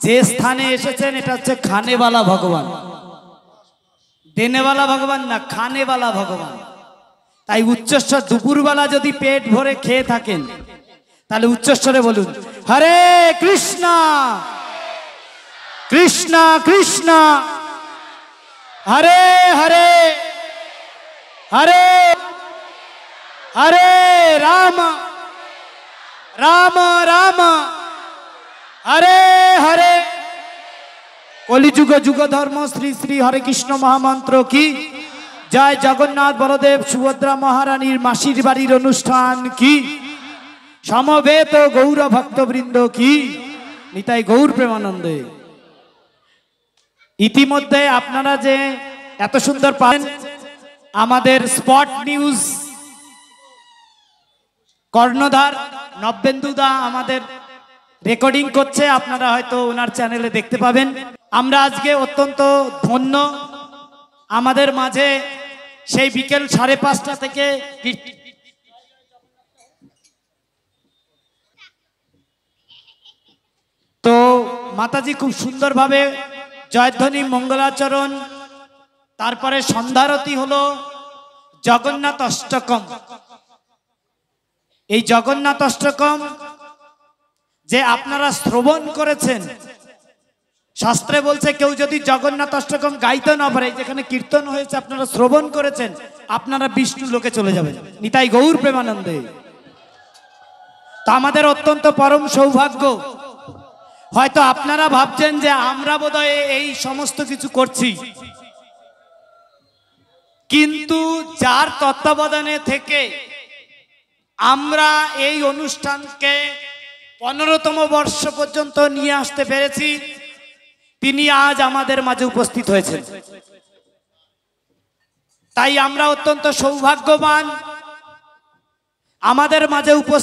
যে স্থানে এসেছেন এটা হচ্ছে খানেওয়ালা ভগবান, দেনেওয়ালা ভগবান না, খানেওয়ালা ভগবান। তাই উচ্চস্বর দুপুরবেলা যদি পেট ভরে খেয়ে থাকেন তাহলে উচ্চস্বরে বলুন হরে কৃষ্ণ কৃষ্ণ কৃষ্ণ হরে হরে হরে হরে রাম রাম রাম হরে হরে। কলিযুগ যুগ ধর্ম শ্রী শ্রী হরে কৃষ্ণ মহামন্ত্র কি জয়। জগন্নাথ বলদেব সুভদ্রা মহারানীর মাসির বাড়ির অনুষ্ঠান কি, সমবেত গৌর ভক্তবৃন্দ কি, নিতাই গৌর প্রেমানন্দে। ইতিমধ্যে আপনারা যে এত সুন্দর পান, আমাদের স্পট নিউজ কর্ণধার নব্যেন্দুদা আমাদের রেকর্ডিং করছে, আপনারা হয়তো ওনার চ্যানেলে দেখতে পাবেন। আমরা আজকে অত্যন্ত ধন্য, আমাদের মাঝে সেই বিকেল 5:30 থেকে তো মাতাজি খুব সুন্দরভাবে জয়ধ্বনি মঙ্গলাচরণ, তারপরে সন্ধ্যারতি হলো জগন্নাথ অষ্টকম। এই জগন্নাথ অষ্টকম যে আপনারা শ্রবণ করেছেন, শাস্ত্রে বলছে কেউ যদি জগন্নাথ অষ্টকম গাইতে না পারে, যেখানে কীর্তন হয়েছে আপনারা শ্রবণ করেছেন, আপনারা বিষ্ণু লোকে চলে যাবেন, নিতাই গৌর প্রেমানন্দে। তা আমাদের অত্যন্ত পরম সৌভাগ্য। হয়তো আপনারা ভাবছেন যে আমরা বোধহয় এই সমস্ত কিছু করছি, কিন্তু যার তত্ত্বাবধানে থেকে আমরা এই অনুষ্ঠানকে 15তম বর্ষ পর্যন্ত নিয়ে আসতে পেরেছি, তিনি আজ আমাদের মাঝে উপস্থিত হয়েছেন। তাই আমরা অত্যন্ত সৌভাগ্যবান আমাদের মাঝে উপস্থিত